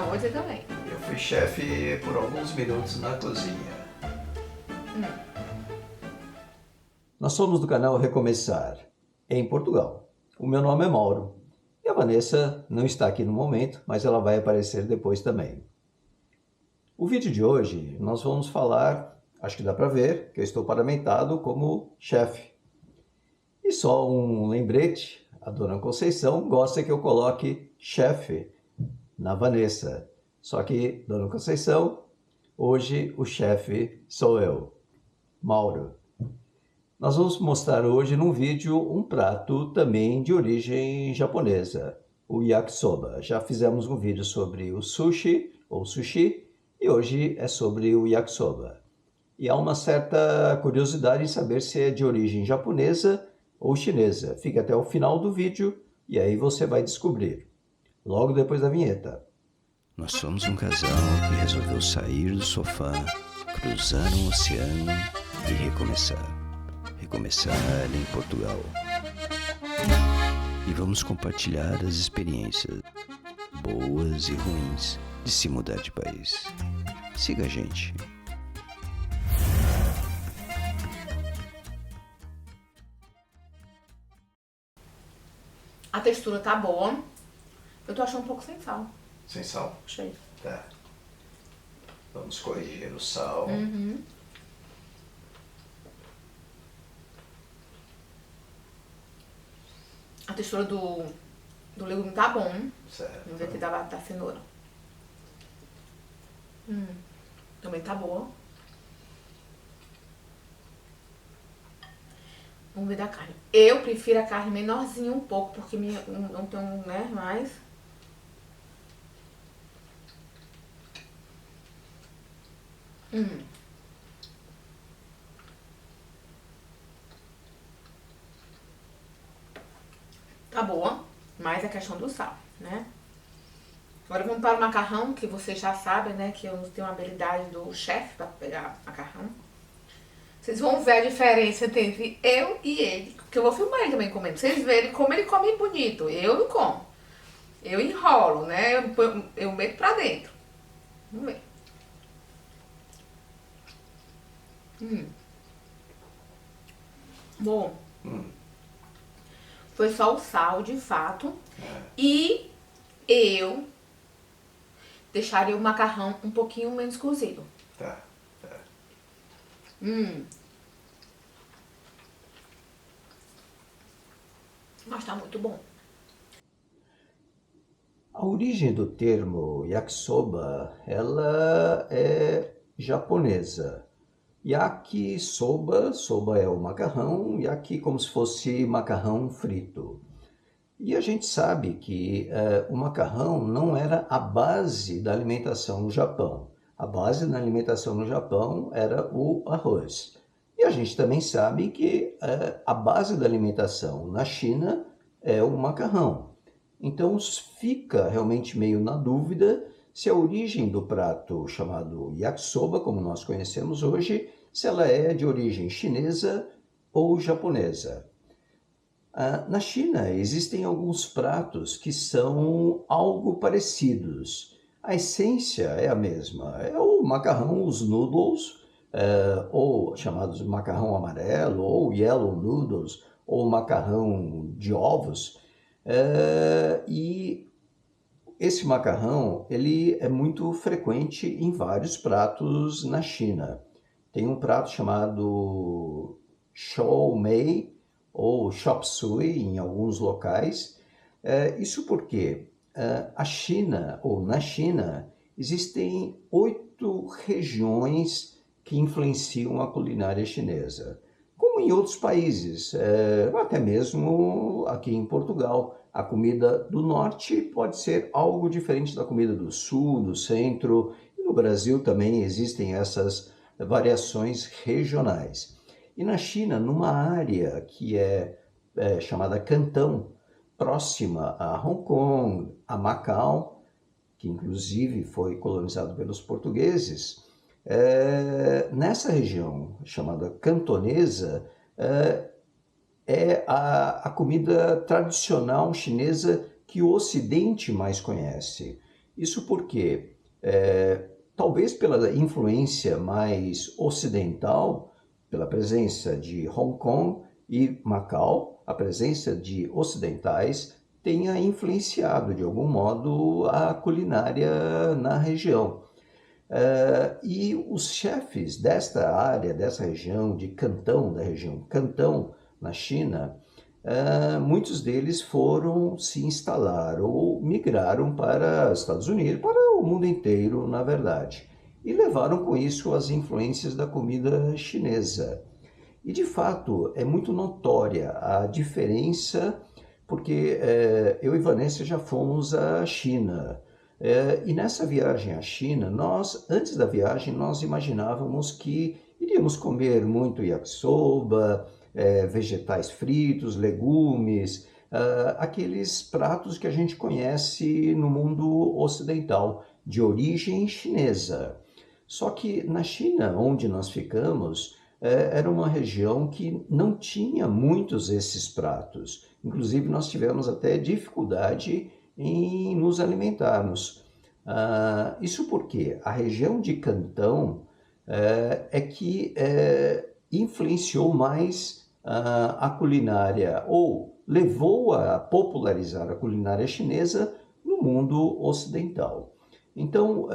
Tá, vou dizer também. Eu fui chefe por alguns minutos na cozinha. Nós somos do canal Recomeçar, em Portugal. O meu nome é Mauro. E a Vanessa não está aqui no momento, mas ela vai aparecer depois também. O vídeo de hoje nós vamos falar, acho que dá para ver, que eu estou paramentado como chefe. E só um lembrete, a dona Conceição gosta que eu coloque chefe na Vanessa. Só que, dona Conceição, hoje o chefe sou eu, Mauro. Nós vamos mostrar hoje num vídeo um prato também de origem japonesa, o yakisoba. Já fizemos um vídeo sobre o sushi, ou sushi, e hoje é sobre o yakisoba. E há uma certa curiosidade em saber se é de origem japonesa ou chinesa. Fique até o final do vídeo e aí você vai descobrir, logo depois da vinheta. Nós somos um casal que resolveu sair do sofá, cruzar um oceano e recomeçar. Recomeçar em Portugal. E vamos compartilhar as experiências, boas e ruins, de se mudar de país. Siga a gente. A textura tá boa. Eu tô achando um pouco sem sal. Sem sal? Achei. Tá. Vamos corrigir o sal. A textura do legume tá bom. Certo. Vamos ver aqui da cenoura. Também tá boa. Vamos ver da carne. Eu prefiro a carne menorzinha um pouco, porque não tem mais. Tá boa, mas é questão do sal, né? Agora vamos para o macarrão, que vocês já sabem, né? Que eu tenho uma habilidade do chefe para pegar macarrão. Vocês vão ver a diferença entre eu e ele, porque eu vou filmar ele também comendo. Vocês verem como ele come bonito. Eu não como. Eu enrolo, né? Eu meto pra dentro. Vamos ver. Bom. Foi só o sal, de fato. E eu deixaria o macarrão um pouquinho menos cozido. Tá. Mas tá muito bom. A origem do termo yakisoba, ela é japonesa. Yakisoba, soba é o macarrão, yaki como se fosse macarrão frito. E a gente sabe que o macarrão não era a base da alimentação no Japão. A base da alimentação no Japão era o arroz. E a gente também sabe que a base da alimentação na China é o macarrão. Então fica realmente meio na dúvida se a origem do prato chamado yakisoba, como nós conhecemos hoje, se ela é de origem chinesa ou japonesa. Na China existem alguns pratos que são algo parecidos. A essência é a mesma, é o macarrão, os noodles, ou chamados macarrão amarelo, ou yellow noodles, ou macarrão de ovos. E esse macarrão ele é muito frequente em vários pratos na China. Tem um prato chamado chow mein, ou chop suey em alguns locais. Isso porque a China, ou na China, existem 8 regiões que influenciam a culinária chinesa. Como em outros países, até mesmo aqui em Portugal. A comida do norte pode ser algo diferente da comida do sul, do centro. E no Brasil também existem essas variações regionais. E na China, numa área que é chamada Cantão, próxima a Hong Kong, a Macau, que inclusive foi colonizado pelos portugueses, nessa região chamada cantonesa, é a comida tradicional chinesa que o Ocidente mais conhece. Isso porque, talvez pela influência mais ocidental, pela presença de Hong Kong e Macau, a presença de ocidentais tenha influenciado de algum modo a culinária na região. E os chefes desta área, dessa região de Cantão, da região Cantão, na China, muitos deles foram se instalar ou migraram para os Estados Unidos, para o mundo inteiro, na verdade, e levaram com isso as influências da comida chinesa. E de fato é muito notória a diferença, porque eu e Vanessa já fomos à China. E nessa viagem à China, antes da viagem, nós imaginávamos que iríamos comer muito yakisoba, vegetais fritos, legumes, aqueles pratos que a gente conhece no mundo ocidental, de origem chinesa. Só que na China, onde nós ficamos, era uma região que não tinha muitos desses pratos. Inclusive, nós tivemos até dificuldade em nos alimentarmos. Isso porque a região de Cantão é que influenciou mais a culinária, ou levou a popularizar a culinária chinesa no mundo ocidental. Então,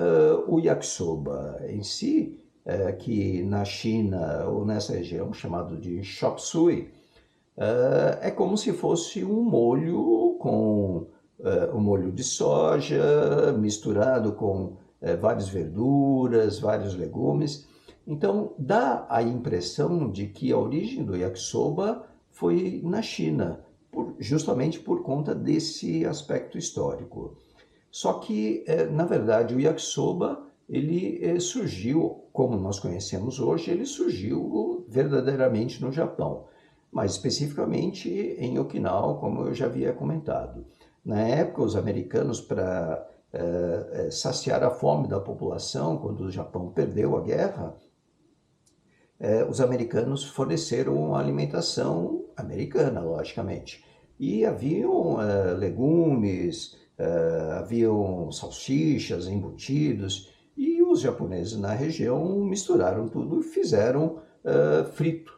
o yakisoba em si, que na China ou nessa região chamado de chop suey, é como se fosse um molho com um molho de soja misturado com várias verduras, vários legumes. Então, dá a impressão de que a origem do yakisoba foi na China, justamente por conta desse aspecto histórico. Só que, na verdade, o yakisoba, ele surgiu, como nós conhecemos hoje, ele surgiu verdadeiramente no Japão, mas especificamente em Okinawa, como eu já havia comentado. Na época, os americanos, para saciar a fome da população, quando o Japão perdeu a guerra, os americanos forneceram alimentação americana, logicamente. E haviam legumes, haviam salsichas, embutidos, e os japoneses na região misturaram tudo e fizeram frito.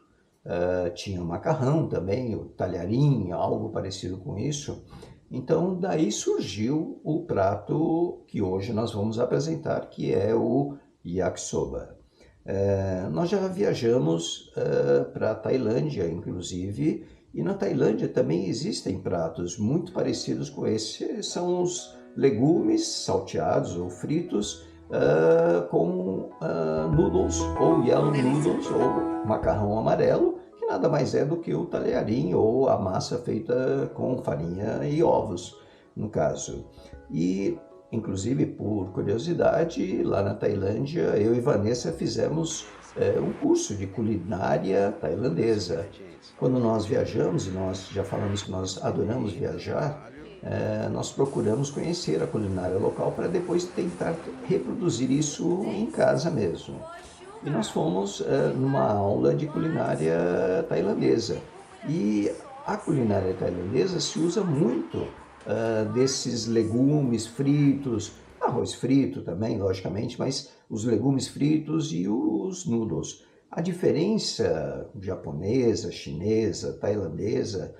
Tinha macarrão também, o talharim, algo parecido com isso. Então, daí surgiu o prato que hoje nós vamos apresentar, que é o yakisoba. Nós já viajamos para a Tailândia, inclusive, e na Tailândia também existem pratos muito parecidos com esse. São os legumes salteados ou fritos com noodles, ou yellow noodles, ou macarrão amarelo, que nada mais é do que o talharim ou a massa feita com farinha e ovos, no caso. E, inclusive, por curiosidade, lá na Tailândia, eu e Vanessa fizemos um curso de culinária tailandesa. Quando nós viajamos, e nós já falamos que nós adoramos viajar, nós procuramos conhecer a culinária local para depois tentar reproduzir isso em casa mesmo. E nós fomos numa aula de culinária tailandesa. E a culinária tailandesa se usa muito desses legumes fritos, arroz frito também, logicamente, mas os legumes fritos e os noodles. A diferença japonesa, chinesa, tailandesa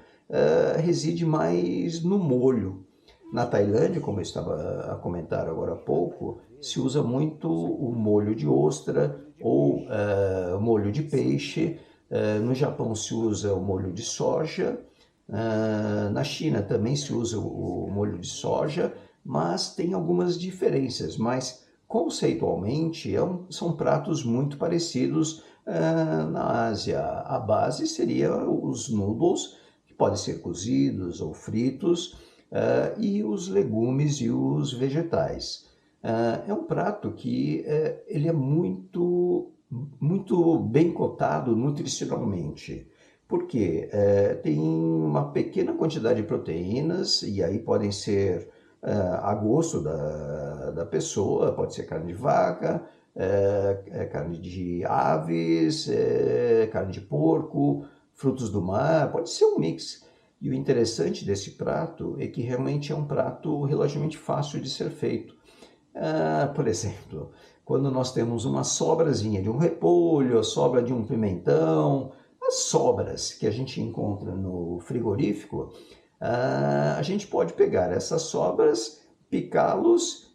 reside mais no molho. Na Tailândia, como eu estava a comentar agora há pouco, se usa muito o molho de ostra ou molho de peixe. No Japão se usa o molho de soja. Na China também se usa o molho de soja, mas tem algumas diferenças. Mas conceitualmente são pratos muito parecidos na Ásia. A base seria os noodles, que podem ser cozidos ou fritos, e os legumes e os vegetais. É um prato que ele é muito, muito bem cotado nutricionalmente, porque tem uma pequena quantidade de proteínas, e aí podem ser a gosto da pessoa, pode ser carne de vaca, carne de aves, carne de porco, frutos do mar, pode ser um mix. E o interessante desse prato é que realmente é um prato relativamente fácil de ser feito. Por exemplo, quando nós temos uma sobrazinha de um repolho, a sobra de um pimentão, as sobras que a gente encontra no frigorífico, a gente pode pegar essas sobras, picá-los,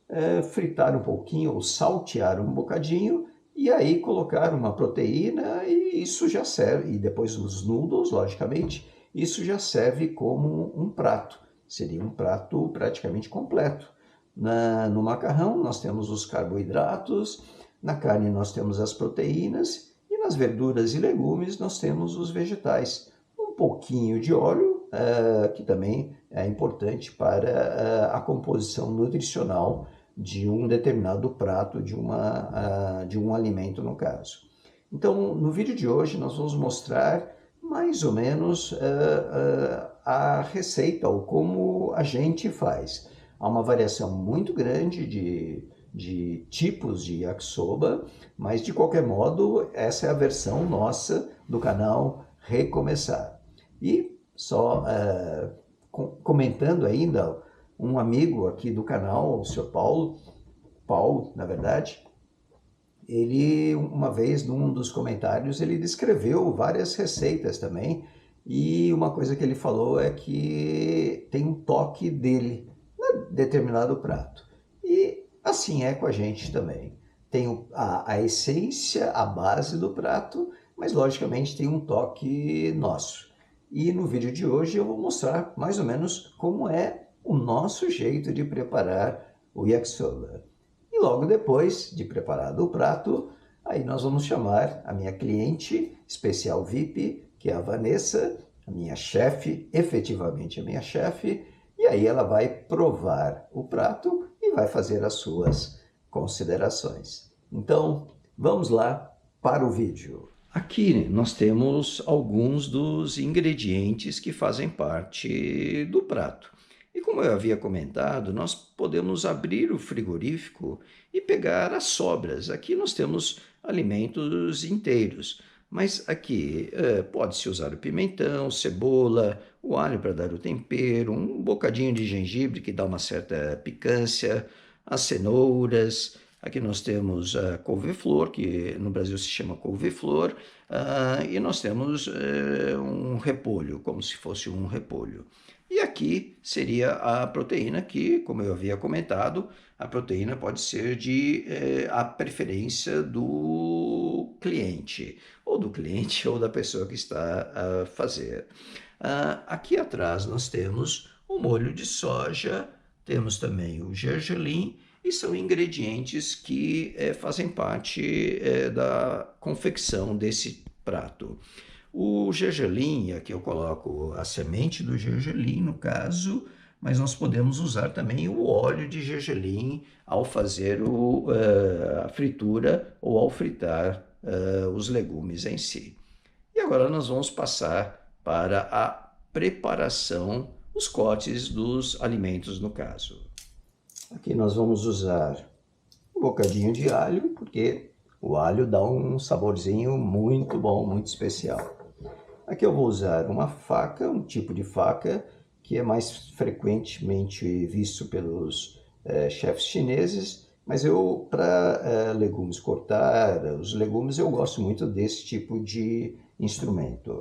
fritar um pouquinho ou saltear um bocadinho e aí colocar uma proteína e isso já serve, e depois os noodles, logicamente, isso já serve como um prato. Seria um prato praticamente completo. No macarrão nós temos os carboidratos, na carne nós temos as proteínas e nas verduras e legumes nós temos os vegetais. Um pouquinho de óleo, que também é importante para a composição nutricional de um determinado prato, de um alimento no caso. Então, no vídeo de hoje nós vamos mostrar mais ou menos a receita ou como a gente faz. Há uma variação muito grande de tipos de yakisoba, mas de qualquer modo essa é a versão nossa do canal Recomeçar. E só comentando ainda, um amigo aqui do canal, o Sr. Paulo, na verdade, ele uma vez num dos comentários ele descreveu várias receitas também e uma coisa que ele falou é que tem um toque dele em determinado prato. E assim é com a gente também. Tem a essência, a base do prato, mas logicamente tem um toque nosso. E no vídeo de hoje eu vou mostrar mais ou menos como é o nosso jeito de preparar o yakisoba. E logo depois de preparado o prato, aí nós vamos chamar a minha cliente especial VIP, que é a Vanessa, a minha chefe, efetivamente a minha chefe, e aí ela vai provar o prato e vai fazer as suas considerações. Então, vamos lá para o vídeo. Aqui nós temos alguns dos ingredientes que fazem parte do prato. E como eu havia comentado, nós podemos abrir o frigorífico e pegar as sobras. Aqui nós temos alimentos inteiros, mas aqui pode-se usar o pimentão, cebola, o alho para dar o tempero, um bocadinho de gengibre que dá uma certa picância, as cenouras. Aqui nós temos a couve-flor, que no Brasil se chama couve-flor, e nós temos um repolho, como se fosse um repolho. E aqui seria a proteína que, como eu havia comentado, a proteína pode ser a preferência do cliente ou da pessoa que está a fazer. Aqui atrás nós temos o molho de soja, temos também o gergelim, e são ingredientes que fazem parte da confecção desse prato. O gergelim, aqui eu coloco a semente do gergelim no caso, mas nós podemos usar também o óleo de gergelim ao fazer a fritura ou ao fritar os legumes em si. E agora nós vamos passar para a preparação, os cortes dos alimentos no caso. Aqui nós vamos usar um bocadinho de alho, porque o alho dá um saborzinho muito bom, muito especial. Aqui eu vou usar uma faca, um tipo de faca que é mais frequentemente visto pelos chefes chineses, mas eu, para legumes, cortar os legumes, eu gosto muito desse tipo de instrumento.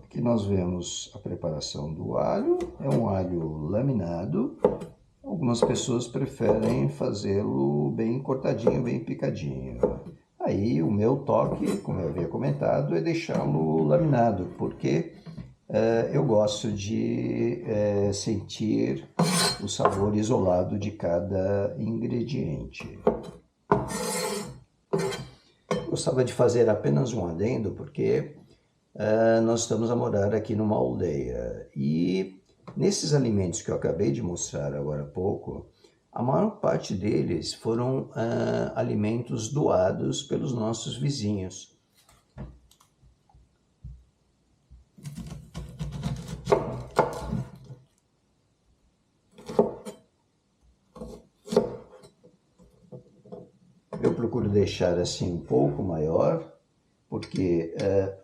Aqui nós vemos a preparação do alho, é um alho laminado. Algumas pessoas preferem fazê-lo bem cortadinho, bem picadinho. Aí o meu toque, como eu havia comentado, é deixá-lo laminado, porque eu gosto de sentir o sabor isolado de cada ingrediente. Gostava de fazer apenas um adendo, porque nós estamos a morar aqui numa aldeia e nesses alimentos que eu acabei de mostrar agora há pouco, a maior parte deles foram alimentos doados pelos nossos vizinhos. Eu procuro deixar assim um pouco maior, porque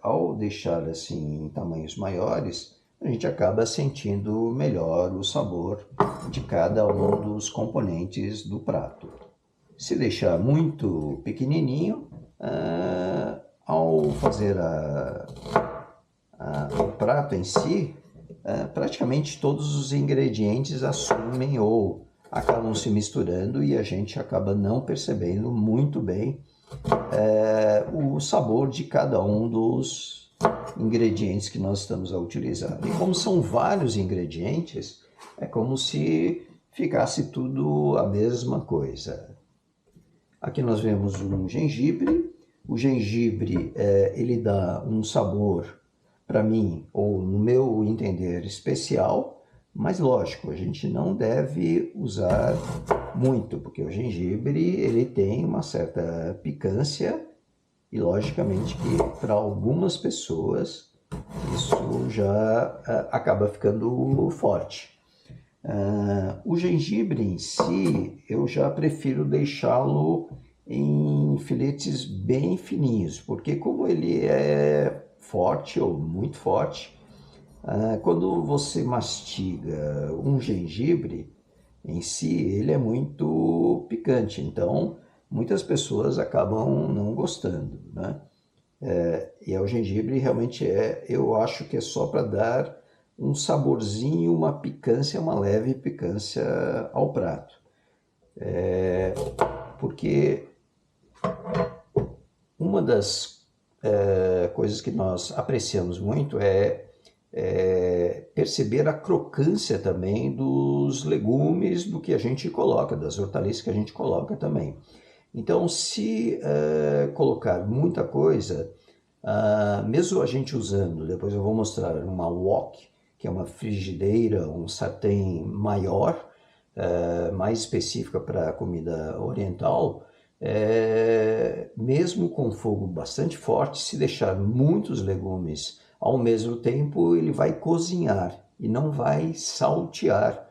ao deixar assim em tamanhos maiores, a gente acaba sentindo melhor o sabor de cada um dos componentes do prato. Se deixar muito pequenininho, ao fazer o prato em si, praticamente todos os ingredientes assumem ou acabam se misturando e a gente acaba não percebendo muito bem o sabor de cada um dos ingredientes que nós estamos a utilizar. E como são vários ingredientes, é como se ficasse tudo a mesma coisa. Aqui nós vemos um gengibre. O gengibre, ele dá um sabor, para mim, ou no meu entender, especial, mas lógico, a gente não deve usar muito, porque o gengibre, ele tem uma certa picância e logicamente que para algumas pessoas isso já acaba ficando forte. O gengibre em si, eu já prefiro deixá-lo em filetes bem fininhos, porque como ele é forte ou muito forte, quando você mastiga um gengibre em si, ele é muito picante, então muitas pessoas acabam não gostando, né? E o gengibre realmente eu acho que é só para dar um saborzinho, uma picância, uma leve picância ao prato. Porque uma das coisas que nós apreciamos muito é perceber a crocância também dos legumes, do que a gente coloca, das hortaliças que a gente coloca também. Então, se colocar muita coisa, mesmo a gente usando, depois eu vou mostrar uma wok, que é uma frigideira, um sartém maior, mais específica para comida oriental, mesmo com fogo bastante forte, se deixar muitos legumes ao mesmo tempo, ele vai cozinhar e não vai saltear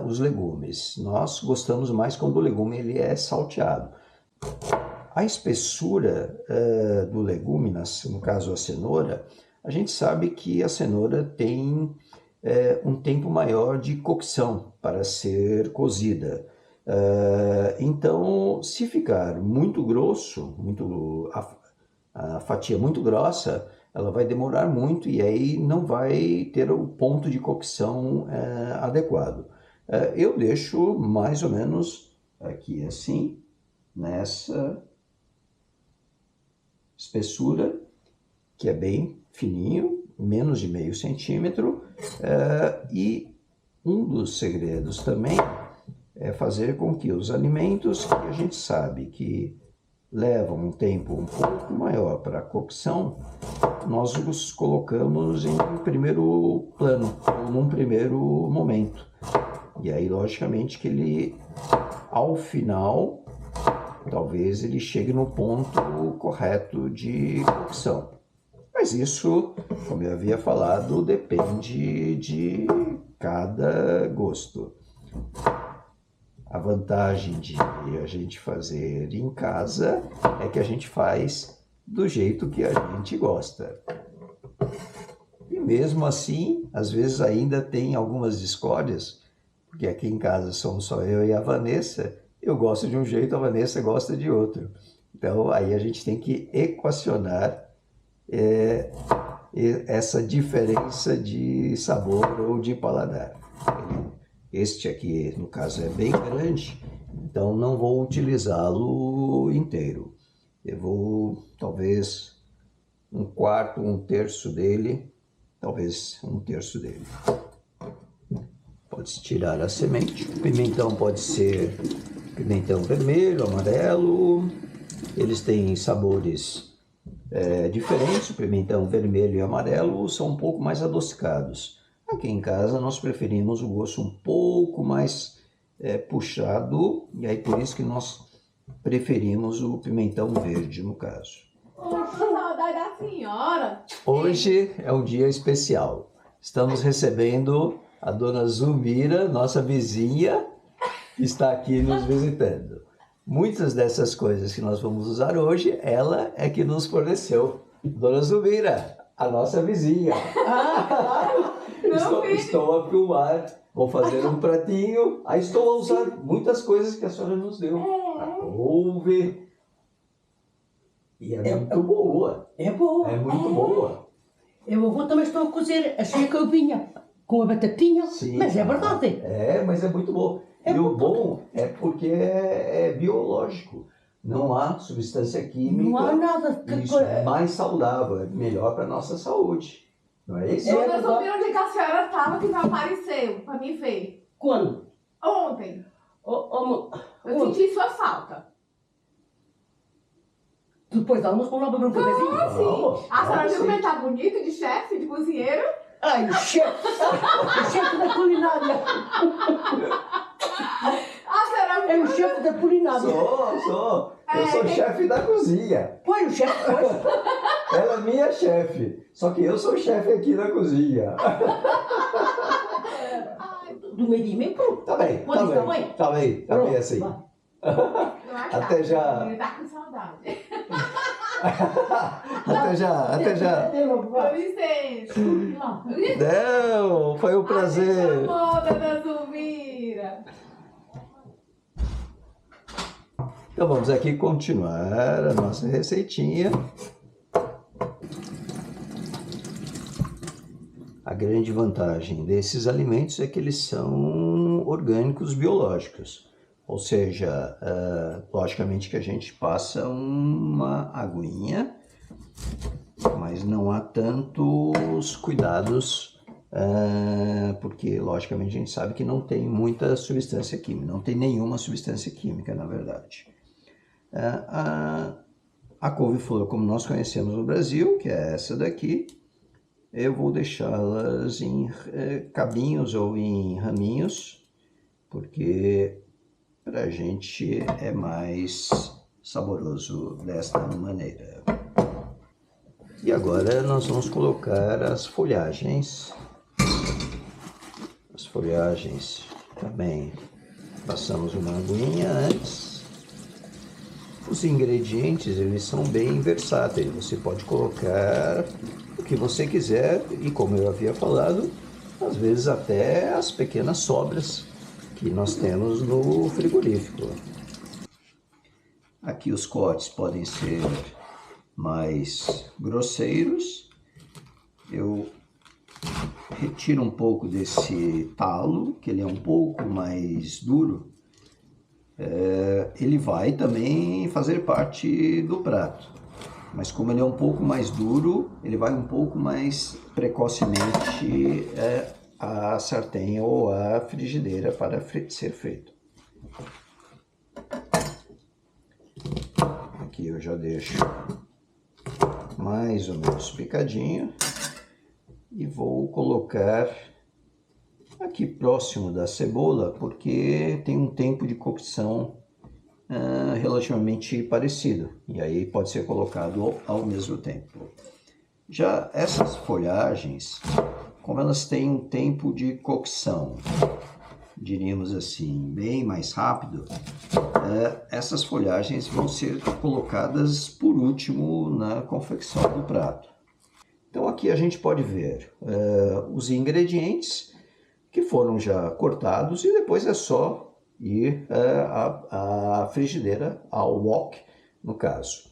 os legumes. Nós gostamos mais quando o legume ele é salteado. A espessura do legume, no caso a cenoura, a gente sabe que a cenoura tem um tempo maior de cocção para ser cozida. Então, se ficar muito grosso, a fatia muito grossa, ela vai demorar muito e aí não vai ter o ponto de cocção adequado. Eu deixo mais ou menos aqui assim, nessa espessura, que é bem fininho, menos de meio centímetro, e um dos segredos também é fazer com que os alimentos que a gente sabe que levam um tempo um pouco maior para a cocção, nós os colocamos em primeiro plano, ou num primeiro momento. E aí, logicamente, que ele, ao final, talvez ele chegue no ponto correto de cocção. Mas isso, como eu havia falado, depende de cada gosto. A vantagem de a gente fazer em casa é que a gente faz do jeito que a gente gosta. E mesmo assim, às vezes ainda tem algumas discórdias, porque aqui em casa somos só eu e a Vanessa. Eu gosto de um jeito, a Vanessa gosta de outro. Então, aí a gente tem que equacionar essa diferença de sabor ou de paladar. Este aqui, no caso, é bem grande, então não vou utilizá-lo inteiro. Eu vou, talvez, um quarto, um terço dele, talvez um terço dele. Pode-se tirar a semente. O pimentão pode ser pimentão vermelho, amarelo. Eles têm sabores diferentes. O pimentão vermelho e amarelo são um pouco mais adocicados. Aqui em casa nós preferimos o gosto um pouco mais puxado, e aí por isso que nós preferimos o pimentão verde no caso. Poxa, saudade da senhora! Hoje é um dia especial. Estamos recebendo a dona Zulmira, nossa vizinha, que está aqui nos visitando. Muitas dessas coisas que nós vamos usar hoje, ela é que nos forneceu. Dona Zulmira, A nossa vizinha. Ah, claro. Estou a filmar, vou fazer um pratinho. Aí estou a usar muitas coisas que a senhora nos deu. A couve. E é muito boa. É boa. É muito boa. Eu também estou a cozer a couvinha com a batatinha, Sim, mas é verdade. Mas é muito bom. É E o muito bom é porque é biológico. Não há substância química. Não há nada. Isso é mais saudável, é melhor para a nossa saúde. Não é isso? Eu não soube onde que a senhora estava que não apareceu pra me ver. Quando? Ontem. Eu Eu senti sua falta. Depois da almoço, vamos lá beber um cafezinho? Sim. A senhora viu sim. como ele tá bonito de chefe, de cozinheiro? Ai, o chefe da culinária. A senhora viu? É o chefe da culinária. Sou. Eu sou chefe da cozinha. Foi o chefe, foi. Ela é minha chefe. Só que eu sou chefe aqui da cozinha. Do meio-dia e meio, pronto. Tá bem, Pode estar bem? Tá bem Pronto, assim. vai. Até já. Ele tá com saudade. Até já. Com licença. Não, foi um prazer. Chamou, dona Zulmira. Então vamos aqui continuar a nossa receitinha. A grande vantagem desses alimentos é que eles são orgânicos biológicos. Ou seja, logicamente que a gente passa uma aguinha, mas não há tantos cuidados, porque logicamente a gente sabe que não tem muita substância química, não tem nenhuma substância química, na verdade. A couve-flor, como nós conhecemos no Brasil, que é essa daqui, eu vou deixá-las em cabinhos ou em raminhos, porque para a gente é mais saboroso desta maneira. E agora nós vamos colocar as folhagens. As folhagens também passamos uma aguinha antes. Os ingredientes, eles são bem versáteis. Você pode colocar o que você quiser e, como eu havia falado, às vezes até as pequenas sobras que nós temos no frigorífico. Aqui os cortes podem ser mais grosseiros. Eu retiro um pouco desse talo, que ele é um pouco mais duro. Ele vai também fazer parte do prato, mas como ele é um pouco mais duro, ele vai um pouco mais precocemente à sartém ou à frigideira para ser feito. Aqui eu já deixo mais ou menos picadinho e vou colocar aqui próximo da cebola, porque tem um tempo de cocção relativamente parecido, e aí pode ser colocado ao mesmo tempo. Já essas folhagens, como elas têm um tempo de cocção, diríamos assim, bem mais rápido, essas folhagens vão ser colocadas por último na confecção do prato. Então aqui a gente pode ver os ingredientes que foram já cortados, e depois é só ir à frigideira, ao wok, no caso.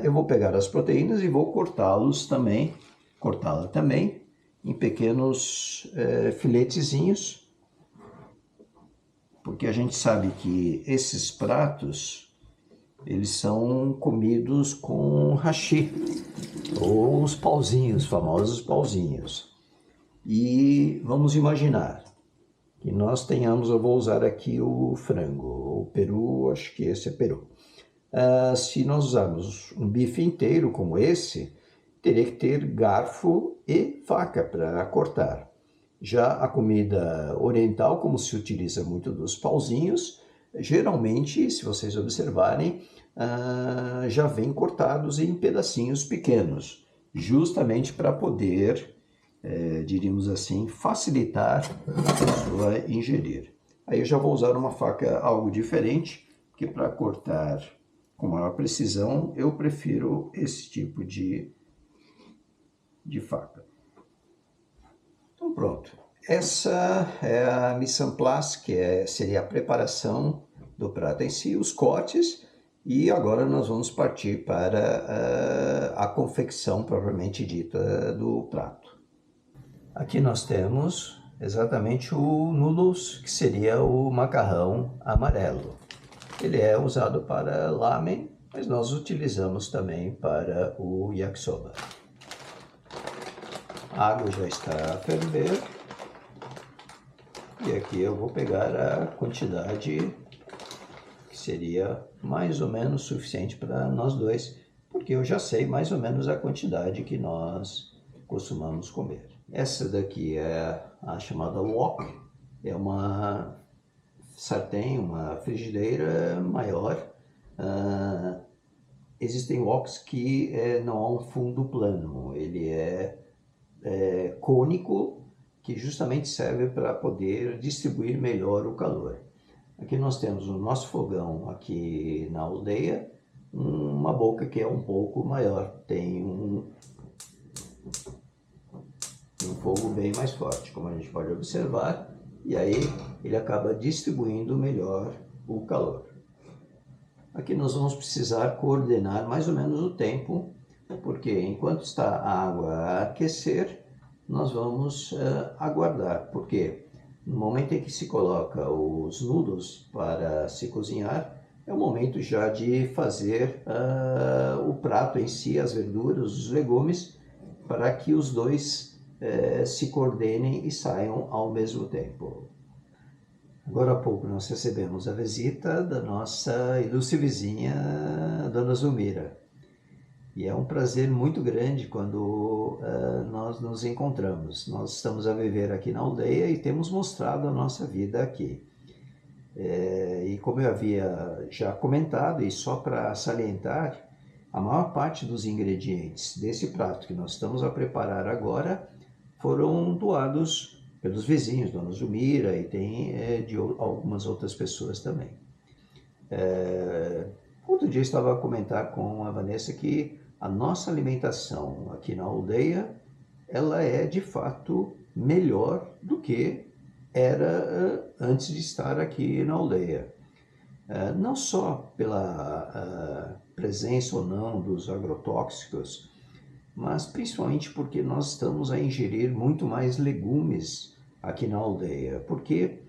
Eu vou pegar as proteínas e vou cortá-la também em pequenos filetezinhos, porque a gente sabe que esses pratos, eles são comidos com hashi, ou os pauzinhos, famosos pauzinhos. E vamos imaginar que nós tenhamos, eu vou usar aqui o frango, o peru, acho que esse é peru. Se nós usarmos um bife inteiro como esse, teria que ter garfo e faca para cortar. Já a comida oriental, como se utiliza muito dos pauzinhos, geralmente, se vocês observarem, já vem cortados em pedacinhos pequenos, justamente para poder, diríamos assim, facilitar a pessoa ingerir. Aí eu já vou usar uma faca algo diferente, porque para cortar com maior precisão, eu prefiro esse tipo de de faca. Então pronto. Essa é a mise en place, que seria a preparação do prato em si, os cortes, e agora nós vamos partir para a confecção propriamente dita do prato. Aqui nós temos exatamente o noodles, que seria o macarrão amarelo. Ele é usado para lamen, mas nós utilizamos também para o yakisoba. A água já está a ferver. E aqui eu vou pegar a quantidade que seria mais ou menos suficiente para nós dois, porque eu já sei mais ou menos a quantidade que nós costumamos comer. Essa daqui é a chamada wok, é uma sartém, uma frigideira maior. Existem woks que não há um fundo plano, ele é cônico, que justamente serve para poder distribuir melhor o calor. Aqui nós temos o nosso fogão aqui na aldeia, uma boca que é um pouco maior, tem um fogo bem mais forte, como a gente pode observar, e aí ele acaba distribuindo melhor o calor. Aqui nós vamos precisar coordenar mais ou menos o tempo, porque enquanto está a água a aquecer, nós vamos aguardar, porque no momento em que se coloca os noodles para se cozinhar, é o momento já de fazer o prato em si, as verduras, os legumes, para que os dois se coordenem e saiam ao mesmo tempo. Agora há pouco nós recebemos a visita da nossa ilustre vizinha, Dona Zulmira. E é um prazer muito grande quando nós nos encontramos. Nós estamos a viver aqui na aldeia e temos mostrado a nossa vida aqui. E como eu havia já comentado, e só para salientar, a maior parte dos ingredientes desse prato que nós estamos a preparar agora foram doados pelos vizinhos, Dona Zulmira, e tem de algumas outras pessoas também. Outro dia eu estava a comentar com a Vanessa que a nossa alimentação aqui na aldeia, ela é de fato melhor do que era antes de estar aqui na aldeia. Não só pela presença ou não dos agrotóxicos, mas principalmente porque nós estamos a ingerir muito mais legumes aqui na aldeia, porque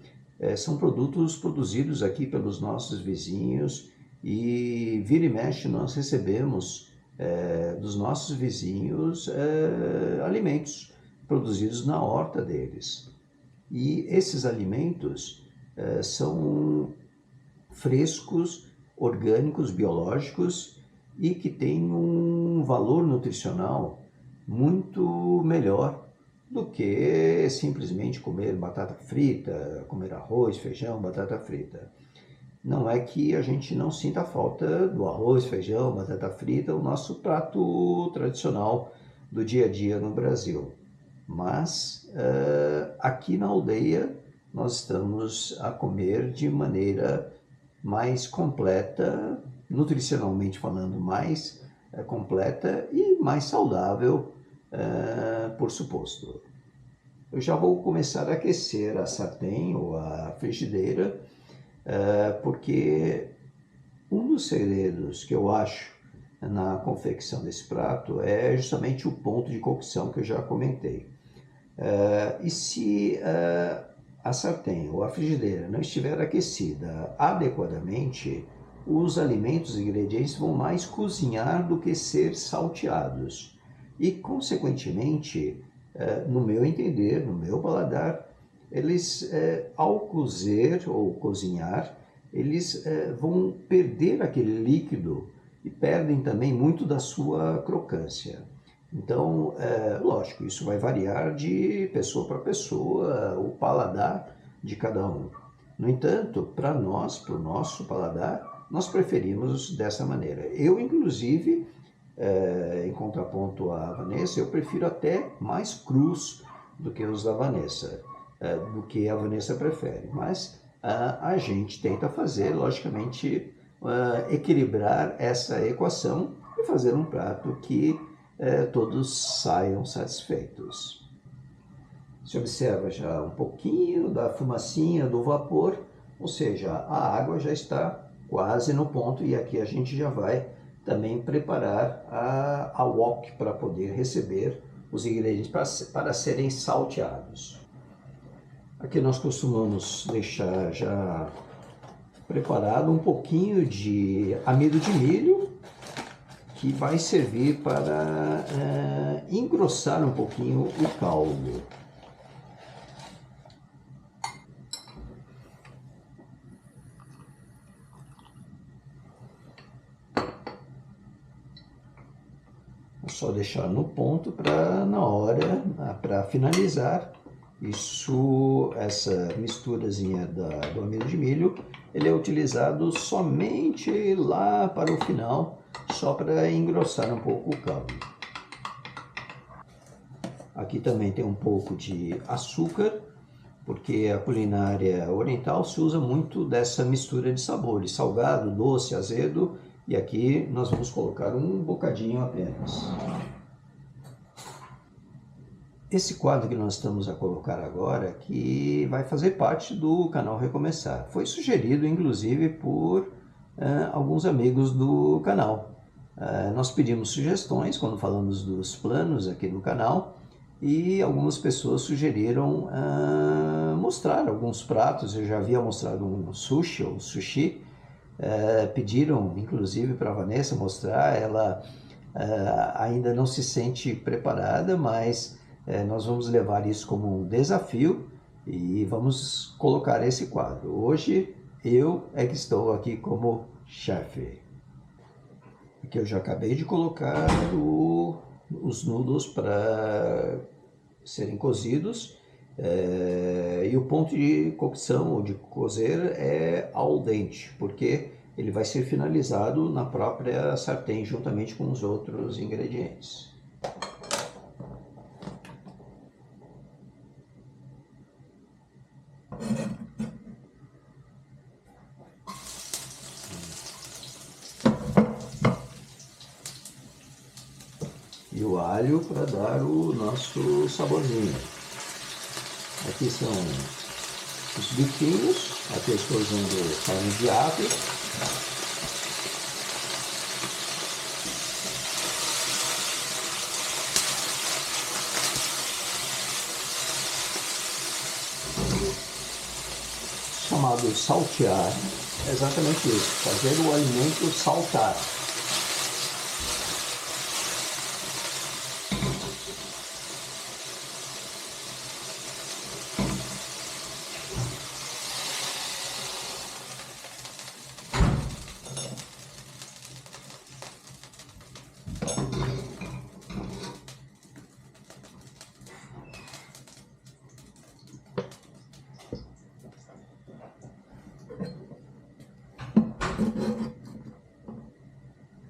são produtos produzidos aqui pelos nossos vizinhos e vira e mexe nós recebemos dos nossos vizinhos alimentos produzidos na horta deles. E esses alimentos são frescos, orgânicos, biológicos e que têm um valor nutricional muito melhor do que simplesmente comer batata frita, comer arroz, feijão, batata frita. Não é que a gente não sinta falta do arroz, feijão, batata frita, o nosso prato tradicional do dia a dia no Brasil. Mas aqui na aldeia nós estamos a comer de maneira mais completa, nutricionalmente falando, mais completa e mais saudável, por suposto. Eu já vou começar a aquecer a sartém ou a frigideira, porque um dos segredos que eu acho na confecção desse prato é justamente o ponto de cocção que eu já comentei. E se a sartém ou a frigideira não estiver aquecida adequadamente, os alimentos e ingredientes vão mais cozinhar do que ser salteados. E, consequentemente, no meu entender, no meu paladar, eles, ao cozer ou cozinhar, eles vão perder aquele líquido e perdem também muito da sua crocância. Então, lógico, isso vai variar de pessoa para pessoa, o paladar de cada um. No entanto, para nós, para o nosso paladar, nós preferimos dessa maneira. Eu, inclusive, em contraponto à Vanessa, eu prefiro até mais crus do que os da Vanessa, do que a Vanessa prefere. Mas a gente tenta fazer, logicamente, equilibrar essa equação e fazer um prato que todos saiam satisfeitos. Se observa já um pouquinho da fumacinha do vapor, ou seja, a água já está quase no ponto e aqui a gente já vai também preparar a wok para poder receber os ingredientes para serem salteados. Aqui nós costumamos deixar já preparado um pouquinho de amido de milho, que vai servir para engrossar um pouquinho o caldo. É só deixar no ponto para na hora, para finalizar, essa misturazinha do amido de milho, ele é utilizado somente lá para o final, só para engrossar um pouco o caldo. Aqui também tem um pouco de açúcar, porque a culinária oriental se usa muito dessa mistura de sabores, salgado, doce, azedo, e aqui nós vamos colocar um bocadinho apenas. Esse quadro que nós estamos a colocar agora, que vai fazer parte do canal Recomeçar, foi sugerido inclusive por alguns amigos do canal. Nós pedimos sugestões quando falamos dos planos aqui do canal e algumas pessoas sugeriram mostrar alguns pratos. Eu já havia mostrado um sushi ou sushi, pediram inclusive para a Vanessa mostrar. Ela ainda não se sente preparada, mas nós vamos levar isso como um desafio e vamos colocar esse quadro. Hoje eu é que estou aqui como chefe. Aqui eu já acabei de colocar os noodles para serem cozidos, e o ponto de cocção ou de cozer é al dente, porque ele vai ser finalizado na própria sartém juntamente com os outros ingredientes. E o alho para dar o nosso saborzinho. Aqui são os bifinhos, aqui eu estou usando carne de ave. Chamado saltear, é exatamente isso, fazer o alimento saltar.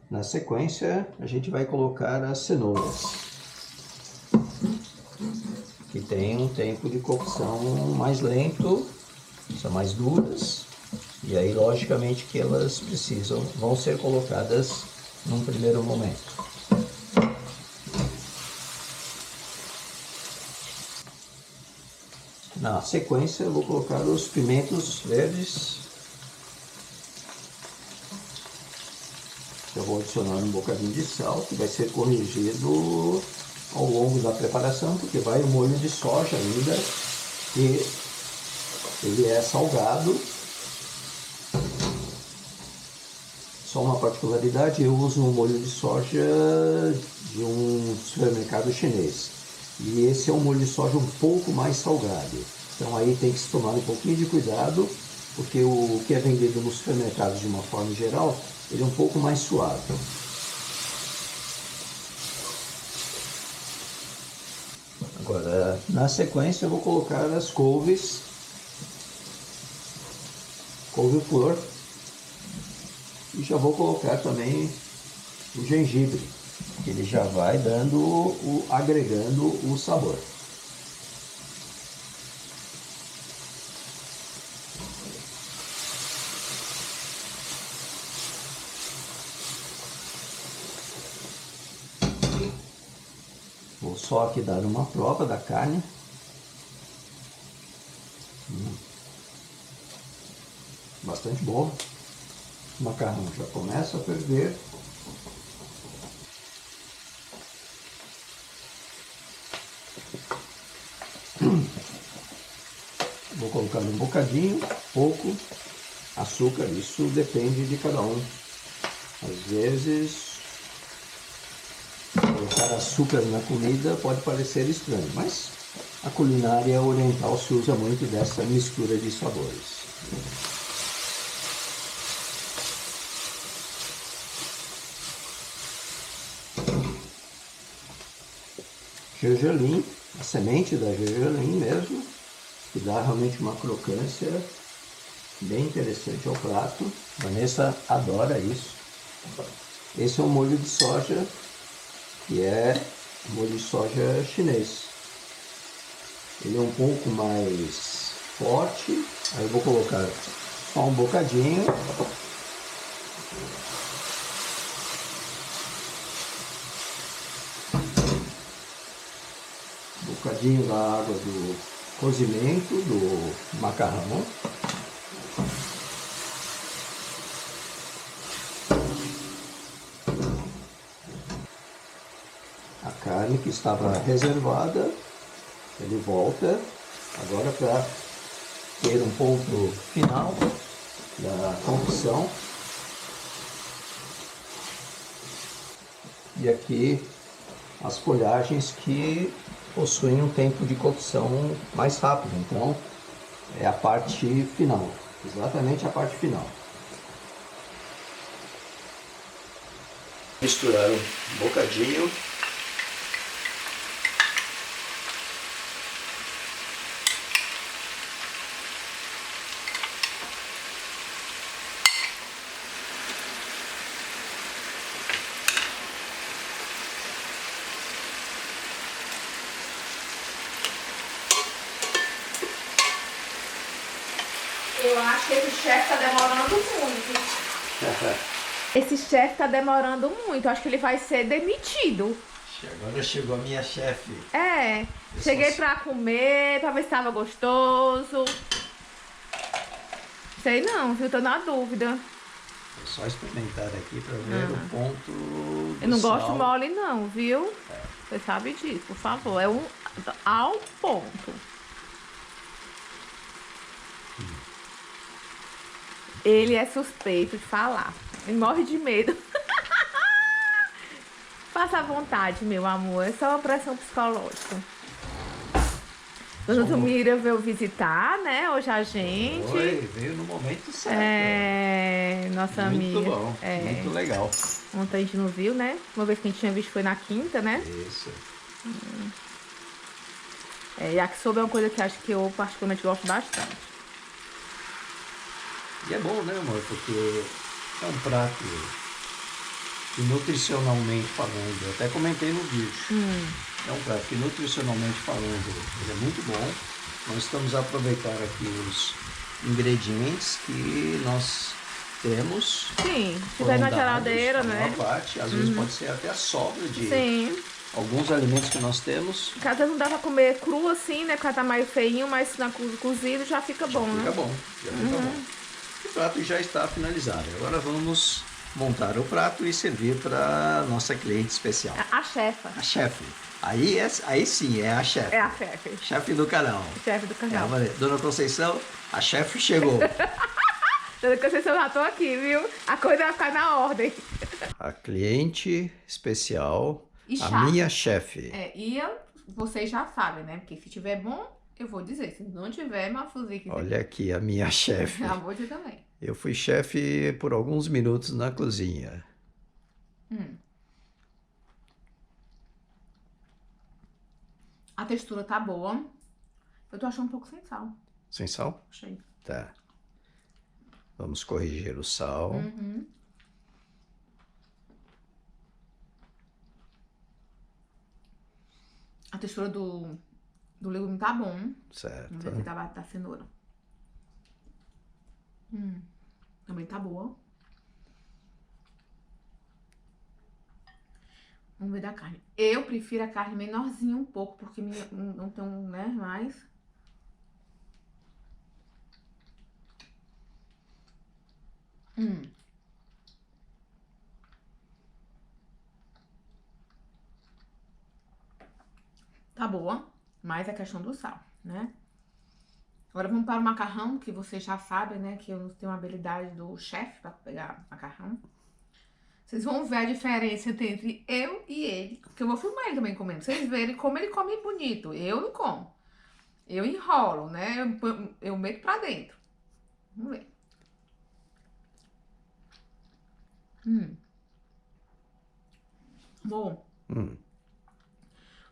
Na sequência, a gente vai colocar as cenouras, que tem um tempo de cocção mais lento, são mais duras, e aí logicamente que elas vão ser colocadas num primeiro momento. Na sequência, eu vou colocar os pimentos verdes. Eu vou adicionar um bocadinho de sal, que vai ser corrigido ao longo da preparação, porque vai o molho de soja ainda, que ele é salgado. Só uma particularidade, eu uso um molho de soja de um supermercado chinês. E esse é um molho de soja um pouco mais salgado. Então aí tem que se tomar um pouquinho de cuidado, porque o que é vendido nos supermercados de uma forma geral, ele é um pouco mais suave. Agora, na sequência, eu vou colocar as couve-flor. E já vou colocar também o gengibre, que ele já vai agregando o sabor. Vou só aqui dar uma prova da carne. Bastante boa. O macarrão já começa a ferver. Vou colocar um bocadinho, pouco açúcar, isso depende de cada um. Às vezes, colocar açúcar na comida pode parecer estranho, mas a culinária oriental se usa muito dessa mistura de sabores. Gergelim, a semente da gergelim mesmo, que dá realmente uma crocância bem interessante ao prato. Vanessa adora isso. Esse é um molho de soja, que é molho de soja chinês. Ele é um pouco mais forte, aí eu vou colocar só um bocadinho. Um bocadinho da água do cozimento do macarrão. A carne que estava reservada, ele volta agora para ter um ponto final da cocção. E aqui as folhagens que possuem um tempo de cocção mais rápido, então é a parte final, exatamente a parte final. Misturar um bocadinho. Eu acho que esse chefe tá demorando muito. Esse chefe tá demorando muito. Acho que ele vai ser demitido. Agora chegou a minha chefe. É. Cheguei pra comer, pra ver se tava gostoso. Sei não, viu? Tô na dúvida. Vou só experimentar aqui para ver o ponto do Eu não gosto sal. mole não, viu? Você sabe disso, por favor. É um ao ponto. Ele é suspeito de falar. Ele morre de medo. Faça à vontade, meu amor. É só uma pressão psicológica. Dona Tumira veio visitar, né? Hoje a gente. Foi, veio no momento certo. É, nossa amiga. Muito bom, muito legal. Ontem a gente não viu, né? Uma vez que a gente tinha visto foi na quinta, né? Isso. Yakisoba é uma coisa que acho que eu particularmente gosto bastante. E é bom, né, amor? Porque é um prato que nutricionalmente falando, eu até comentei no vídeo. É um prato que nutricionalmente falando, ele é muito bom. Nós estamos a aproveitar aqui os ingredientes que nós temos. Sim, se tiver na geladeira, a né? maior parte, às vezes pode ser até a sobra de Sim. alguns alimentos que nós temos. Às vezes não dá pra comer cru assim, né? Porque tá mais feinho, mas na cozido já fica bom, Fica né? bom, já fica bom. O prato já está finalizado. Agora vamos montar o prato e servir para nossa cliente especial. A chefa. A chefe. Aí sim, é a chefe. É a chefe. Chefe do canal. Chefe do canal. Dona Conceição, a chefe chegou. Dona Conceição, já tô aqui, viu? A coisa vai ficar na ordem. A cliente especial, E a chata. minha chefe. Vocês já sabem, né? Porque se tiver bom, eu vou dizer. Se não tiver, Mafuzique. Olha aqui a minha chefe. Já vou dizer também. Eu fui chefe por alguns minutos na cozinha. A textura tá boa. Eu tô achando um pouco sem sal. Sem sal? Achei. Tá. Vamos corrigir o sal. A textura do legume tá bom. Certo. Vamos ver se da cenoura. Também tá boa. Vamos ver da carne. Eu prefiro a carne menorzinha um pouco, porque não tem, né, mais. Tá boa, mas é questão do sal, né? Agora vamos para o macarrão, que vocês já sabem, né? Que eu tenho uma habilidade do chefe para pegar macarrão. Vocês vão ver a diferença entre eu e ele, porque eu vou filmar ele também comendo. Vocês verem como ele come bonito. Eu não como. Eu enrolo, né? Eu meto pra dentro. Vamos ver. Bom.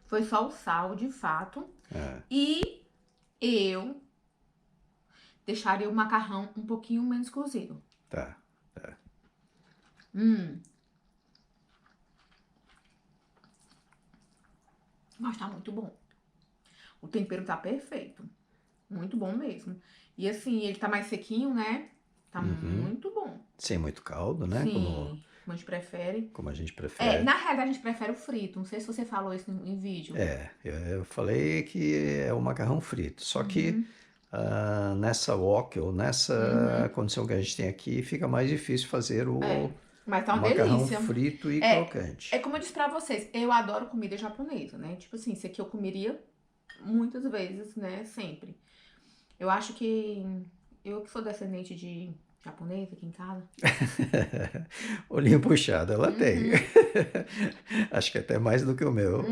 Foi só o sal, de fato. E eu deixaria o macarrão um pouquinho menos cozido. Tá. Mas tá muito bom. O tempero tá perfeito. Muito bom mesmo. E assim, ele tá mais sequinho, né? Tá muito bom. Sem muito caldo, né? Sim, como a gente prefere. Como a gente prefere. Na realidade, a gente prefere o frito. Não sei se você falou isso em vídeo. Eu falei que é o macarrão frito. Só que nessa wok ou nessa condição que a gente tem aqui, fica mais difícil fazer o mas tá uma macarrão delícia. frito e crocante. É como eu disse pra vocês, eu adoro comida japonesa, né? Tipo assim, isso aqui eu comeria muitas vezes, né? Sempre. Eu acho que eu que sou descendente de japonês aqui em casa. Olhinho puxado, ela tem. Acho que até mais do que o meu.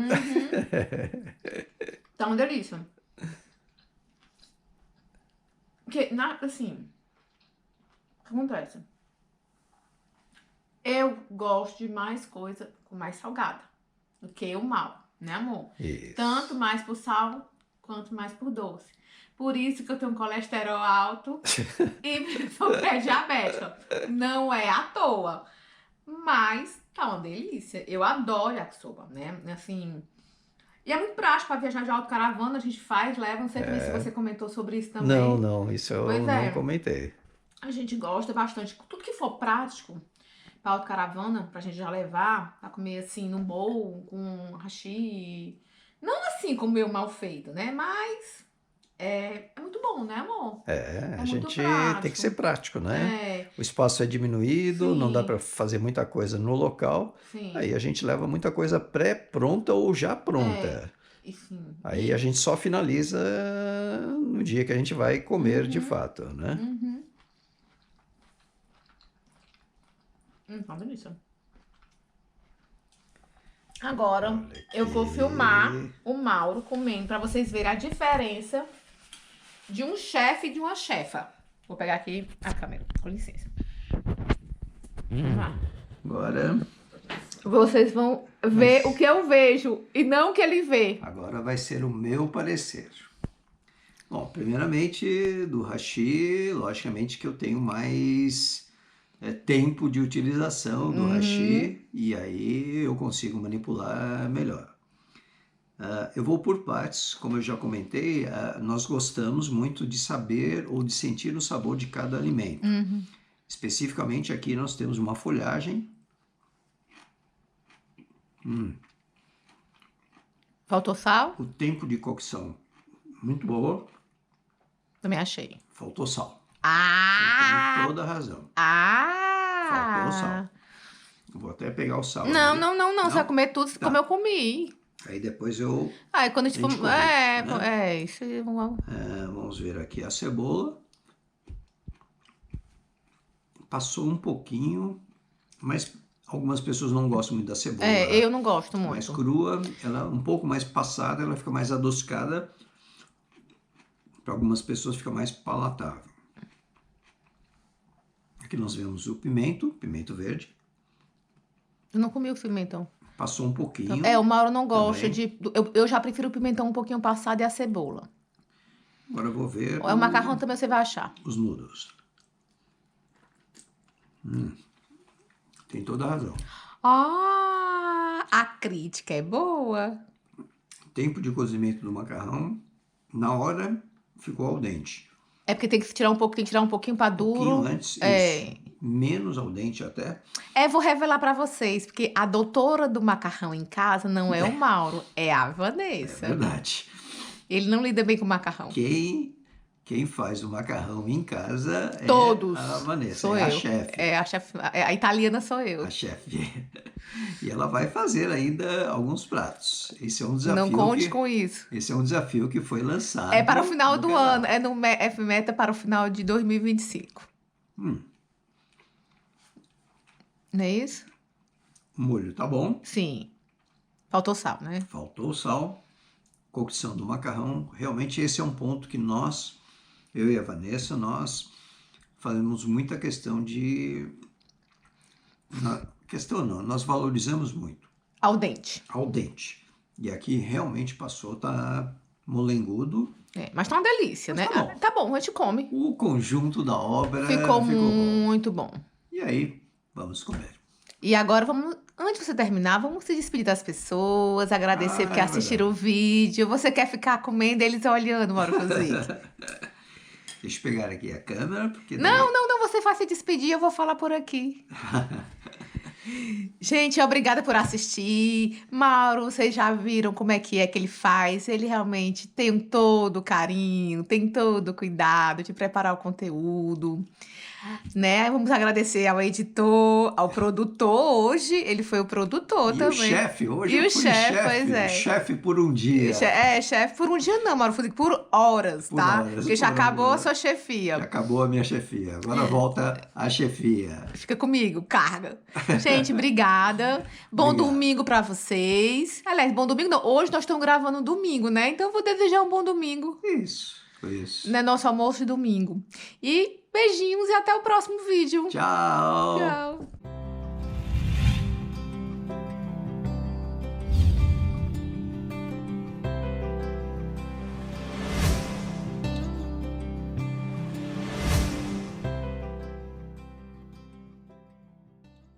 Tá uma delícia. Porque, assim, o que acontece? Eu gosto de mais coisa com mais salgada do que o mal, né, amor? Isso. Tanto mais por sal, quanto mais por doce. Por isso que eu tenho colesterol alto e sou pré-diabética. Não é à toa. Mas tá uma delícia. Eu adoro yakisoba, né? Assim... E é muito prático para viajar de autocaravana, a gente faz, leva. Não sei também se você comentou sobre isso também. Não, isso eu não comentei. A gente gosta bastante. Tudo que for prático para autocaravana, pra gente já levar, pra comer assim, num bowl, com hashi. Não assim, comer mal feito, né? Mas é muito bom, né, amor? A gente prático. tem que ser prático, né? O espaço é diminuído, não dá para fazer muita coisa no local. Sim. Aí a gente leva muita coisa pré-pronta ou já pronta. Aí a gente só finaliza no dia que a gente vai comer de fato, né? Uma delícia. Agora eu vou filmar o Mauro comendo pra vocês verem a diferença de um chefe e de uma chefa. Vou pegar aqui a câmera, com licença. Vamos lá. Agora... Vocês vão ver o que eu vejo e não o que ele vê. Agora vai ser o meu parecer. Bom, primeiramente, do hashi, logicamente que eu tenho mais tempo de utilização do hashi e aí eu consigo manipular melhor. Eu vou por partes, como eu já comentei, nós gostamos muito de saber ou de sentir o sabor de cada alimento. Especificamente aqui nós temos uma folhagem. Faltou sal? O tempo de cocção, muito boa. Também achei. Faltou sal. Ah! Você tem toda a razão. Faltou sal. Vou até pegar o sal. Não. Você vai comer tudo como eu comi. Aí depois eu... Quando a gente for... isso. Vamos ver aqui a cebola. Passou um pouquinho, mas algumas pessoas não gostam muito da cebola. Eu não gosto muito. Mais crua, ela um pouco mais passada, ela fica mais adocicada. Para algumas pessoas fica mais palatável. Aqui nós vemos o pimento verde. Eu não comi o pimentão. Passou um pouquinho. O Mauro não gosta de... Eu já prefiro o pimentão um pouquinho passado e a cebola. Agora eu vou ver... O macarrão também você vai achar. Os noodles. Tem toda a razão. A crítica é boa. Tempo de cozimento do macarrão, na hora, ficou al dente. É porque tem que tirar um pouquinho pra Um duro. pouquinho antes, É. isso. Menos ao dente até. Vou revelar pra vocês, porque a doutora do macarrão em casa não é o Mauro, é a É Vanessa. verdade. Ele não lida bem com macarrão. Quem faz o macarrão em casa é Todos. a Vanessa, Sou é a eu. chefe. É a chefe. A italiana sou eu. A chefe. E ela vai fazer ainda alguns pratos. Esse é um desafio Não conte com isso. esse é um desafio que foi lançado. É para o final no do canal. ano. É meta para o final de 2025. Não é isso? O molho tá bom. Sim. Faltou sal, né? Faltou o sal. Cocção do macarrão. Realmente esse é um ponto que eu e a Vanessa, nós fazemos muita questão de... Questão não, nós valorizamos muito Ao dente. ao dente. E aqui realmente passou, tá molengudo. Mas tá uma delícia, Mas né? tá bom. Tá bom, a gente come. O conjunto da obra Ficou bom. muito bom. E aí, vamos comer. E agora vamos, antes de você terminar, vamos se despedir das pessoas, agradecer porque é assistiram o vídeo. Você quer ficar comendo eles olhando, Mauro Cozic? Deixa eu pegar aqui a câmera, porque... Não, você vai se despedir, eu vou falar por aqui. Gente, obrigada por assistir. Mauro, vocês já viram como é que ele faz? Ele realmente tem todo o carinho, tem todo o cuidado de preparar o conteúdo, né? Vamos agradecer ao editor, ao produtor hoje. Ele foi o produtor E também. o chefe, hoje E eu o fui chefe, pois é. chefe por um dia. Chefe, por um dia não, Mauro, por horas, Por tá? horas, Porque já por acabou horas. a sua chefia. Já acabou a minha chefia, agora volta a chefia. Fica comigo, carga. Gente, obrigada. Bom Obrigado. domingo pra vocês. Aliás, bom domingo não. Hoje nós estamos gravando domingo, né? Então eu vou desejar um bom domingo. Isso. Né? Nosso almoço de domingo. E beijinhos e até o próximo vídeo. Tchau. Tchau.